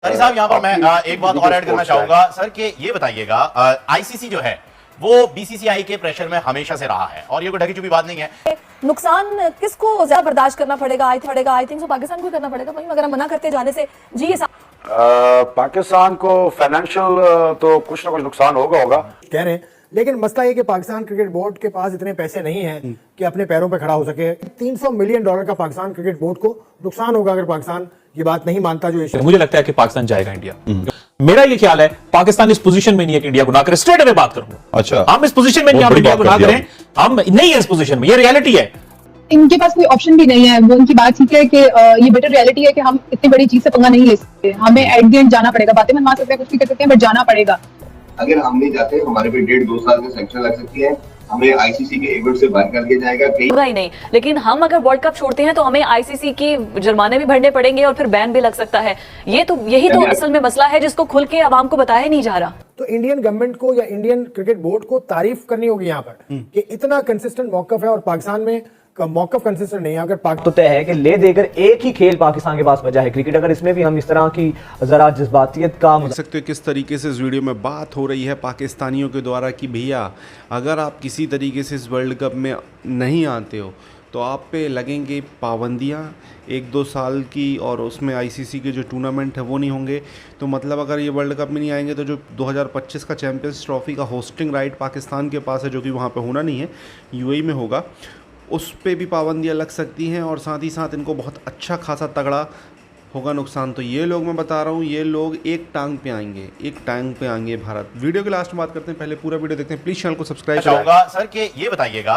Sir साहब यहाँ पर मैं एक बात और ऐड करना चाहूंगा सर कि ये बताइएगा आईसीसी जो है वो बीसीसीआई के प्रेशर में हमेशा से रहा है और ये कोई ढकी छुपी बात नहीं है। नुकसान किसको ज्यादा बर्दाश्त करना पड़ेगा? आई थिंक सो पाकिस्तान को करना पड़ेगा भाई, अगर मना करते जाने से जी ये पाकिस्तान को फाइनेंशियल तो कुछ ना कुछ नुकसान होगा कह रहे हैं, लेकिन मसला ये कि पाकिस्तान क्रिकेट बोर्ड के पास इतने पैसे नहीं हैं कि अपने पैरों पे खड़ा हो सके। $300 मिलियन का पाकिस्तान क्रिकेट बोर्ड को नुकसान होगा अगर पाकिस्तान ये बात नहीं मानता। जो मुझे लगता है कि पाकिस्तान जाएगा इंडिया। मेरा ये ख्याल है पाकिस्तान इस पोजीशन में नहीं है कि इंडिया को ना करे। स्ट्रेट अवे बात करूंगा। अच्छा, हम इस पोजीशन में नहीं, हम इंडिया को ना करें, हम नहीं है इस पोजीशन में, ये रियलिटी है। इनके पास कोई ऑप्शन भी नहीं है। वो उनकी बात ठीक है कि ये बेटर रियलिटी है कि हम इतनी बड़ी चीज से पंगा नहीं ले सकते, हमें एट द एंड जाना पड़ेगा। बातें मनवा सकते हैं, कुछ भी कर सकते हैं, बट जाना पड़ेगा। अगर हम नहीं जाते हमारे पे 1.5-2 साल का सैंक्शन लग सकती है, हमें आईसीसी के इवेंट से बाहर कर दिया जाएगा। होगा ही नहीं, लेकिन हम अगर वर्ल्ड कप छोड़ते हैं तो हमें आईसीसी की जुर्माने भी भरने पड़ेंगे और फिर बैन भी लग सकता है। यही तो असल में मसला है जिसको खुल के आवाम को बताया नहीं जा रहा। तो इंडियन गवर्नमेंट को या इंडियन क्रिकेट बोर्ड को तारीफ करनी होगी यहाँ पर कि इतना कंसिस्टेंट मौकफ है और पाकिस्तान में मौकफ कंसिस्टेंट नहीं है। अगर तो तय है कि ले देकर एक ही खेल पाकिस्तान के पास बचा है क्रिकेट। अगर इसमें भी हम इस तरह की जरा जज्बातियत का देख सकते हो किस तरीके से इस वीडियो में बात हो रही है पाकिस्तानियों के द्वारा कि भैया अगर आप किसी तरीके से इस वर्ल्ड कप में नहीं आते हो तो आप पे लगेंगे पाबंदियाँ 1-2 साल की, और उसमें आईसीसी के जो टूर्नामेंट है वो नहीं होंगे। तो मतलब अगर ये वर्ल्ड कप में नहीं आएंगे तो जो 2025 का चैंपियंस ट्रॉफी का होस्टिंग राइट पाकिस्तान के पास है, जो कि वहाँ पे होना नहीं है, यूएई में होगा, उस पे भी पाबंदियाँ लग सकती हैं और साथ ही साथ इनको बहुत अच्छा खासा तगड़ा होगा नुकसान। तो ये लोग, मैं बता रहा हूँ, ये लोग एक टांग पे आएंगे भारत। वीडियो के लास्ट में बात करते हैं, पहले पूरा वीडियो देखते हैं। प्लीज चैनल को सब्सक्राइब चाहूंगा सर कि ये बताइएगा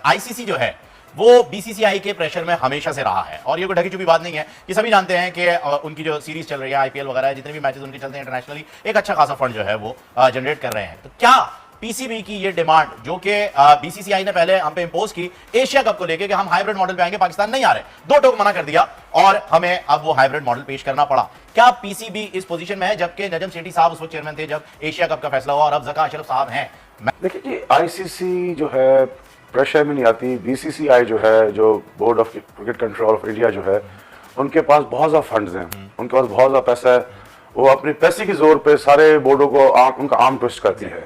आईसीसी जो है वो बीसीसीआई के प्रेशर में हमेशा से रहा है और ये कोई ढकी छुपी बात नहीं है। ये सभी जानते हैं कि उनकी जो सीरीज चल रही है आईपीएल वगैरह, जितने भी मैचेस उनके चलते हैं इंटरनेशनली, एक अच्छा खासा फंड जो है वो जनरेट कर रहे हैं। तो क्या पीसीबी की ये डिमांड जो कि बीसीसीआई ने पहले हम पे इंपोज की एशिया कप को लेके कि हम हाइब्रिड मॉडल पे आएंगे, पाकिस्तान नहीं आ रहे, 2 टोक मना कर दिया और हमें अब वो हाइब्रिड मॉडल पेश करना पड़ा। क्या पीसीबी इस पोजीशन में है जबकि नजम सेठी साहब उस वक्त चेयरमैन थे जब एशिया कप का फैसला हुआ और अब ज़का अशरफ साहब हैं? देखिए आईसीसी जो है प्रेशर में नहीं आती। बीसीसीआई जो है, जो board of cricket control of India जो है, उनके पास बहुत ज़्यादा फंड्स हैं, उनके पास बहुत ज़्यादा पैसा है। वो अपने पैसे के जोर पे सारे बोर्डों को उनका आर्म ट्विस्ट करती है।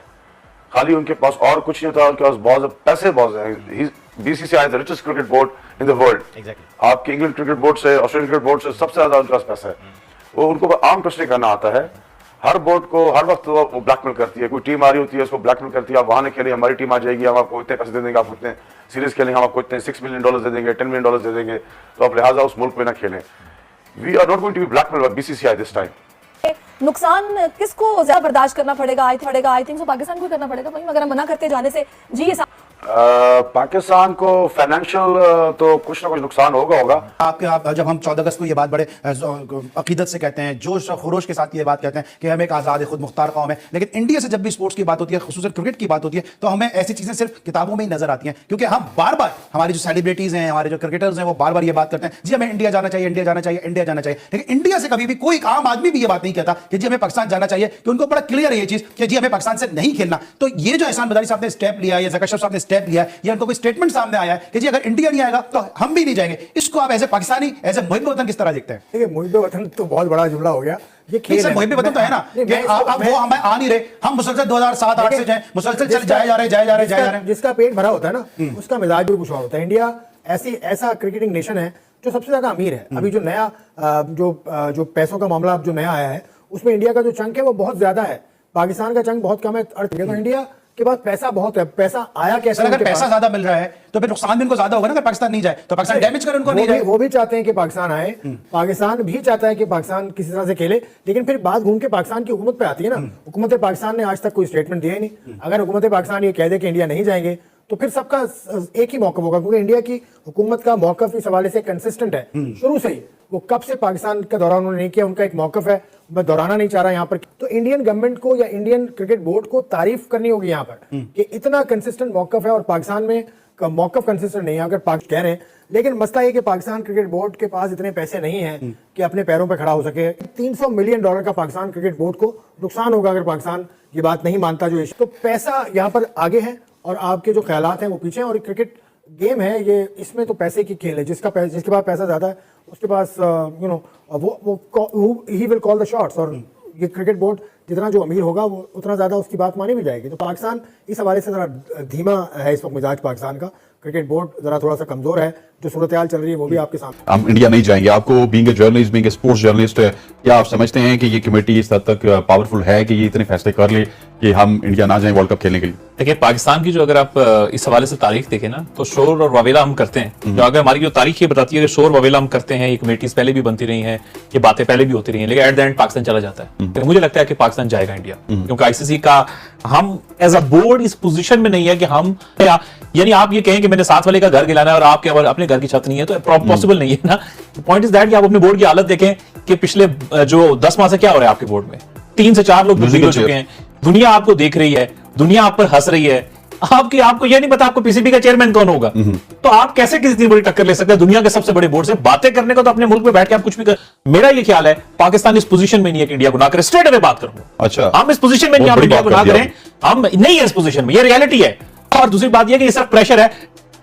खाली उनके पास और कुछ नहीं होता, उनके पास बहुत पैसे बहुत हैं। BCCI is the richest cricket board in the world. आपके इंग्लैंड क्रिकेट बोर्ड से, ऑस्ट्रेलियन क्रिकेट बोर्ड से सबसे ज्यादा उनके पास पैसा है। वो उनको आर्म ट्विस्टिंग करना आता है। हर बोर्ड को हर वक्त वो ब्लैकमेल करती है। कोई टीम आ रही होती है, उसको ब्लैकमेल करती है, आप वहां नहीं खेलिए, हमारी टीम आ जाएगी, हम आपको इतने पैसे दे देंगे, आप इतने सीरीज खेलेंगे, हम आपको इतने $6 मिलियन दे देंगे, $10 मिलियन दे देंगे, तो आप लिहाजा उस मुल्क में ना खेलें। We are not going to be blackmail by BCCI this time. नुकसान किसको ज्यादा बर्दाश्त करना पड़ेगा? आई थिंक सो पाकिस्तान को करना पड़ेगा भाई, अगर मना करते जाने से जी ये पाकिस्तान को फाइनेंशियल तो कुछ ना कुछ नुकसान होगा। आप जब हम 14 अगस्त को ये बात बड़े अकीदत से कहते हैं, जोश और खरोश के साथ ये बात कहते हैं कि हम एक आज़ाद खुद मुख्तार कौम है, लेकिन इंडिया से जब भी स्पोर्ट्स की बात होती है, खुसूसन क्रिकेट की बात होती है, तो हमें ऐसी चीजें सिर्फ किताबों में ही नजर आती हैं। क्योंकि हम बार बार, हमारी जो सेलिब्रिटीज हैं, हमारे जो क्रिकेटर्स हैं, वो बार बार ये बात करते हैं जी हमें इंडिया जाना चाहिए, इंडिया जाना चाहिए, इंडिया जाना चाहिए। लेकिन इंडिया से कभी भी कोई आम आदमी भी ये बात नहीं कहता कि जी हमें पाकिस्तान जाना चाहिए, कि उनको बड़ा क्लियर है ये चीज कि जी हमें पाकिस्तान से नहीं खेलना। तो ये जो एहसान बदारी साहब ने स्टेप लिया है, ज़का अशरफ साहब ने स्टेप लिया है, या उनको कोई स्टेटमेंट सामने आया है कि जी अगर इंडिया नहीं आएगा तो हम भी नहीं जाएंगे, इसको आप as a Pakistani, as a मुहिब वतन किस तरह देखते हैं? देखिए मुहिब वतन तो बहुत बड़ा जुमला हो गया। ये खेल है, मुहिब वतन तो है ना, वो हमें आ नहीं रहे, हम मुसलसल 2007-8 से जाए, मुसलसल चल जाए जा रहे। जिसका पेट भरा होता है ना, उसका मिजाज भी कुछ और होता है। इंडिया ऐसा क्रिकेटिंग नेशन है जो सबसे ज्यादा अमीर है। अभी जो नया जो पैसों का मामला जो नया आया है, उसमें इंडिया का जो चंक है वो बहुत ज्यादा है, पाकिस्तान का चंक बहुत कम है। तो इंडिया के पास पैसा बहुत है। पैसा आया कैसे? अगर पैसा ज्यादा मिल रहा है तो फिर नुकसान भी उनको ज्यादा होगा ना, अगर पाकिस्तान नहीं जाए तो पाकिस्तान डैमेज करे उनको नहीं जाए। वो भी चाहते हैं कि पाकिस्तान आए, पाकिस्तान भी चाहता है कि पाकिस्तान किसी तरह से खेले, लेकिन फिर बात घूम के पाकिस्तान की हुकूमत पे आती है ना। हुकूमत पाकिस्तान ने आज तक कोई स्टेटमेंट दिया ही नहीं। अगर हुकूमत पाकिस्तान ये कह दे कि इंडिया नहीं जाएंगे तो फिर सबका एक ही मौकफ होगा, क्योंकि इंडिया की हुकूमत का मौकफ इस हवाले से कंसिस्टेंट है शुरू से ही। वो कब से पाकिस्तान का दौरा उन्होंने नहीं किया, उनका एक मौकफ है, मैं दोहराना नहीं चाह रहा यहाँ पर। तो इंडियन गवर्नमेंट को या इंडियन क्रिकेट बोर्ड को तारीफ करनी होगी यहाँ पर कि इतना कंसिस्टेंट मौकफ है और पाकिस्तान में मौकफ कंसिस्टेंट नहीं है। अगर कह रहे हैं, लेकिन मसला ये कि पाकिस्तान क्रिकेट बोर्ड के पास इतने पैसे नहीं हैं कि अपने पैरों पे खड़ा हो सके। $300 मिलियन का पाकिस्तान क्रिकेट बोर्ड को नुकसान होगा अगर पाकिस्तान ये बात नहीं मानता। जो तो पैसा यहाँ पर आगे है और आपके जो ख्यालात हैं वो पीछे हैं। और क्रिकेट गेम है ये, इसमें तो पैसे की खेल है। जिसके पास पैसा ज्यादा है उसके पास वो he will call the shots. और ये क्रिकेट बोर्ड जितना जो अमीर होगा वो उतना ज्यादा उसकी बात मानी भी जाएगी। तो पाकिस्तान इस हवाले से जरा धीमा है इस वक्त मिजाज पाकिस्तान का। क्रिकेट बोर्ड जरा थोड़ा सा कमजोर है। जो सूरत हाल चल रही है वो भी आपके सामने। हम इंडिया नहीं जाएंगे। आपको being a journalist, being a sports journalist, क्या आप समझते हैं कि ये कमेटी इस हद तक पावरफुल है कि ये इतने फैसले कर ले कि हम इंडिया ना जाएं वर्ल्ड कप खेलने के लिए? देखिए, पाकिस्तान की जो अगर आप इस हवाले से तारीख देखें ना, तो शोर और वावेला हम करते हैं। जो अगर हमारी जो तारीख ये बताती है कि शोर वावेला हम करते हैं, ये कमेटीज पहले भी बनती रही हैं, ये बातें पहले भी होती रही हैं, लेकिन एट द एंड पाकिस्तान चला जाता है। तो मुझे लगता है कि पाकिस्तान जाएगा इंडिया, क्योंकि आईसीसी का हम एज अ बोर्ड इस पोजीशन में नहीं है कि हम, यानी आप ये कहें कि मैंने साथ वाले का घर गिलाना है और आपके अपने घर की छत नहीं है, तो पॉसिबल नहीं है ना। पॉइंट इज दैट कि आप अपने बोर्ड की हालत देखें कि पिछले जो 10 माह से क्या हो रहा है आपके बोर्ड में। 3 से 4 लोग बिजी हो चुके हैं, दुनिया आपको देख रही है, दुनिया आप पर हंस रही है। आपको ये नहीं पता आपको पीसीबी का चेयरमैन कौन होगा। तो आप कैसे किसी बड़ी टक्कर ले सकते हैं दुनिया के सबसे बड़े बोर्ड से? बातें करने को तो अपने मुल्क में बैठ के आप कुछ भी कर। मेरा ये ख्याल है पाकिस्तान इस पोजीशन में नहीं है कि इंडिया को ना करे। स्ट्रेट अवे बात करूंगा। अच्छा, हम इस पोजीशन में नहीं, हम इंडिया को ना करें, हम नहीं है इस पोजीशन में, ये रियलिटी है। और दूसरी बात यह कि ये सिर्फ प्रेशर है।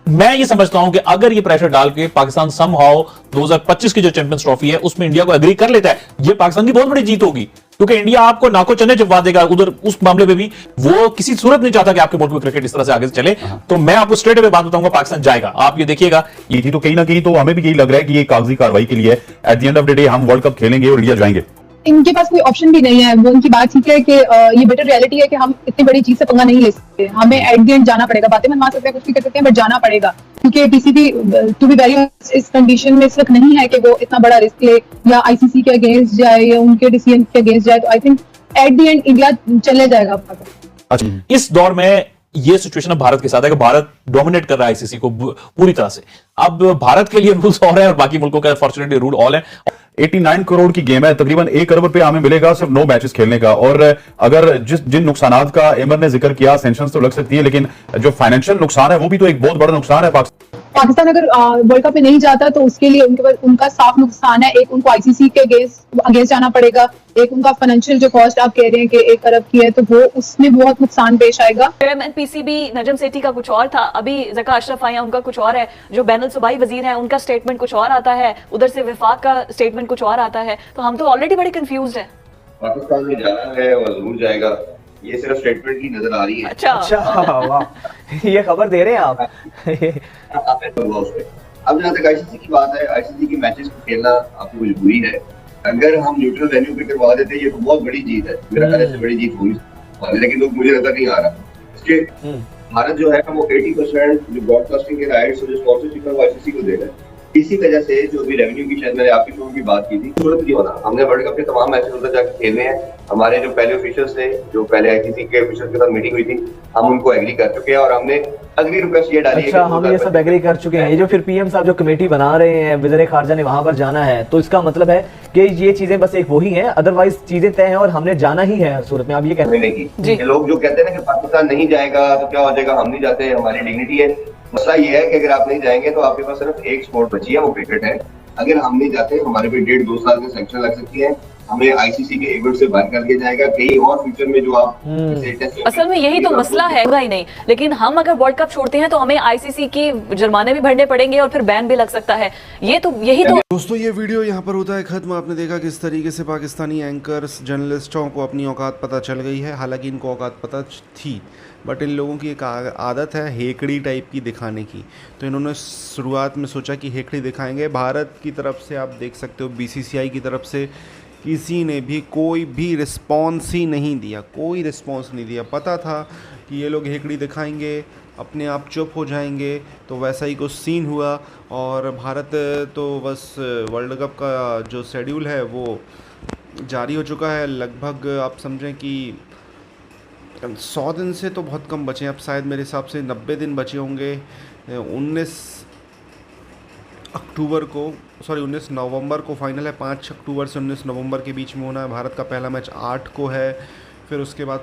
मैं ये समझता हूं कि अगर ये प्रेशर डाल के पाकिस्तान समहाउ 2025 की जो चैंपियंस ट्रॉफी है उसमें इंडिया को एग्री कर लेता है, ये पाकिस्तान की बहुत बड़ी जीत होगी, क्योंकि इंडिया आपको नाको चने जबवा देगा उधर उस मामले में भी। वो किसी सूरत नहीं चाहता कि आपके मुल्क में क्रिकेट इस तरह से आगे चले। तो मैं आपको स्ट्रेट अवे बात बताऊंगा, पाकिस्तान जाएगा, आप ये देखिएगा। ये थी तो कहीं ना कहीं तो हमें भी यही लग रहा है कि ये कागजी कार्रवाई के लिए at the end of the day हम वर्ल्ड कप खेलेंगे और इंडिया जाएंगे। इनके पास कोई ऑप्शन भी नहीं है। वो उनकी बात ठीक है कि ये बेटर रियलिटी है कि हम इतनी बड़ी चीज से पंगा नहीं ले सकते। हमें एट द एंड जाना पड़ेगा। बातें मनवा सकते हैं, कुछ भी कर सकते हैं, बट जाना पड़ेगा, क्योंकि पीसीबी टू बी वेरी इस कंडीशन में इस वक्त नहीं है कि वो इतना बड़ा रिस्क ले या आईसीसी के अगेंस्ट जाए या उनके डिसीजन के अगेंस्ट जाए। तो I think at the end India चले जाएगा। अच्छा, इस दौर में ये सिचुएशन अब भारत के साथ है कि भारत डोमिनेट कर रहा है आईसीसी को पूरी तरह से। अब भारत के लिए रूल्स और है और बाकी मुल्कों का फॉर्चुनेटली रूल ऑल है। 89 करोड़ की गेम है, तकरीबन 1 अरब रुपए हमें मिलेगा सिर्फ 9 मैचेस खेलने का। और अगर जिन नुकसानात का एमर ने जिक्र किया, सैंक्शंस तो लग सकती है, लेकिन जो फाइनेंशियल नुकसान है वो भी तो एक बहुत बड़ा नुकसान है। पाकिस्तान अगर वर्ल्ड कप में नहीं जाता तो उसके लिए उनका साफ नुकसान है। एक, उनको आईसीसी के अगेंस्ट जाना पड़ेगा। एक, उनका फाइनेंशियल जो कॉस्ट आप कह रहे हैं कि 1 अरब की है, तो वो उसमें बहुत नुकसान पेश आएगा। चेयरमैन पीसीबी नजम सेठी का कुछ और था, अभी ज़का अशरफ आया उनका कुछ और है, जो बैनुल सूबाई वजीर है उनका स्टेटमेंट कुछ और आता है, उधर से विफाक का स्टेटमेंट कुछ और आता है। तो हम तो ऑलरेडी बड़े कंफ्यूज हैं। पाकिस्तान में जाना है और जरूर जाएगा, ये सिर्फ स्टेटमेंट की नजर आ रही है। अच्छा, वाह, ये खबर दे रहे हैं आप। अब जहाँ तक आईसीसी की बात है, आईसीसी के मैचेस को खेलना आपकी मजबूरी है। अगर हम न्यूट्रल वेन्यू पे करवा देते ये तो बहुत बड़ी जीत है, मेरा ख्याल से बड़ी जीत हुई, लेकिन तो मुझे नजर नहीं आ रहा। इसके भारत जो है वो 80% जो ब्रॉडकास्टिंग के राइट्स और जो स्पॉन्सरशिप है वो आईसीसी को दे रहा है। इसी वजह से जो भी रेवेन्यू की, शायद मैंने आपके शो की बात की थी, सूरत नहीं होना। हमने वर्ल्ड कप के तमाम मैचेस उधर जाकर खेलने हैं। हमारे जो पहले ऑफिशियल्स थे, जो पहले आईसीसी के ऑफिशियल्स के साथ मीटिंग हुई थी, हम उनको एग्री कर चुके हैं और हमने अगली रिक्वेस्ट ये डाली है। अच्छा, हम ये सब एग्री कर चुके हैं। ये जो फिर पीएम साहब जो कमेटी बना रहे हैं, वज़ीर खारजा ने वहां पर जाना है, तो इसका मतलब है कि ये चीजें बस एक वही हैं, अदरवाइज चीजें तय हैं और हमने जाना ही है सूरत में। आप ये कहते हैं लोग जो कहते हैं ना कि पाकिस्तान नहीं जाएगा तो क्या हो जाएगा, हम नहीं जाते, हमारी डिग्निटी है। मसला ये है कि अगर आप नहीं जाएंगे तो आपके पास सिर्फ एक स्पोर्ट बची है, वो क्रिकेट है। अगर हम नहीं जाते हमारे पे 1.5-2 साल के सैंक्शन लग सकती है, हमें आईसीसी के इवेंट से बाहर कर दिया जाएगा। कहीं और फ्यूचर में जो आप असल में यही तो मसला है ही नहीं, लेकिन हम अगर वर्ल्ड कप छोड़ते हैं तो हमें आईसीसी की जुर्माने भी भरने पड़ेंगे और फिर बैन भी लग सकता है। यही तो दोस्तों, ये वीडियो यहाँ पर होता है खत्म। आपने देखा किस तरीके से पाकिस्तानी एंकर्स, जर्नलिस्टों को अपनी औकात पता चल गई है। हालांकि इनको औकात पता थी, बट इन लोगों की एक आदत है हेकड़ी टाइप की दिखाने की। तो इन्होंने शुरुआत में सोचा कि हेकड़ी दिखाएंगे। भारत की तरफ से आप देख सकते हो, बीसीसीआई की तरफ से किसी ने भी कोई भी रिस्पॉन्स ही नहीं दिया, कोई रिस्पॉन्स नहीं दिया। पता था कि ये लोग हेकड़ी दिखाएंगे, अपने आप चुप हो जाएंगे, तो वैसा ही कुछ सीन हुआ। और भारत तो बस वर्ल्ड कप का जो शेड्यूल है वो जारी हो चुका है। लगभग आप समझें कि 100 दिन से तो बहुत कम बचे हैं, अब शायद मेरे हिसाब से 90 दिन बचे होंगे। 19 नवंबर को फाइनल है। 5 अक्टूबर से 19 नवंबर के बीच में होना है। भारत का पहला मैच 8 को है, फिर उसके बाद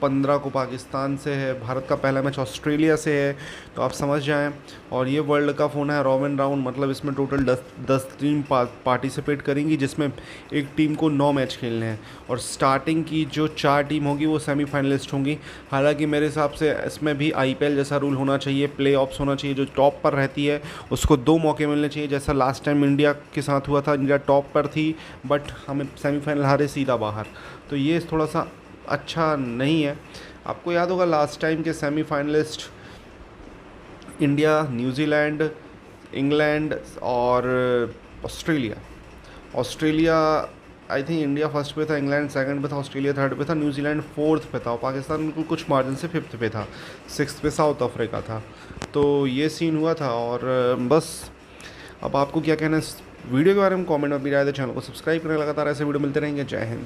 15 को पाकिस्तान से है, भारत का पहला मैच ऑस्ट्रेलिया से है, तो आप समझ जाएं। और ये वर्ल्ड कप होना है रॉबिन राउंड, मतलब इसमें टोटल 10 टीम पार्टिसिपेट करेंगी, जिसमें एक टीम को 9 मैच खेलने हैं। और स्टार्टिंग की जो 4 टीम होगी वो सेमीफाइनलिस्ट होंगी। हालांकि मेरे हिसाब से इसमें भी IPL जैसा रूल होना चाहिए, प्ले ऑफ्स होना चाहिए, जो टॉप पर रहती है उसको 2 मौके मिलने चाहिए, जैसा लास्ट टाइम इंडिया के साथ हुआ था। इंडिया टॉप पर थी बट हमें सेमीफाइनल हारे, सीधा बाहर, तो ये थोड़ा सा अच्छा नहीं है। आपको याद होगा लास्ट टाइम के सेमीफाइनलिस्ट इंडिया, न्यूजीलैंड, इंग्लैंड और Australia I think India first पे था, इंग्लैंड सेकंड पे था, ऑस्ट्रेलिया थर्ड पे था, न्यूजीलैंड फोर्थ पे था और पाकिस्तान बिल्कुल कुछ मार्जिन से 5th पे था, 6th पे साउथ अफ्रीका था। तो ये सीन हुआ था। और बस अब आपको क्या कहना है इस वीडियो के बारे में कमेंट में भी राय दें। चैनल को सब्सक्राइब करें, लगातार ऐसे वीडियो मिलते रहेंगे। जय हिंद।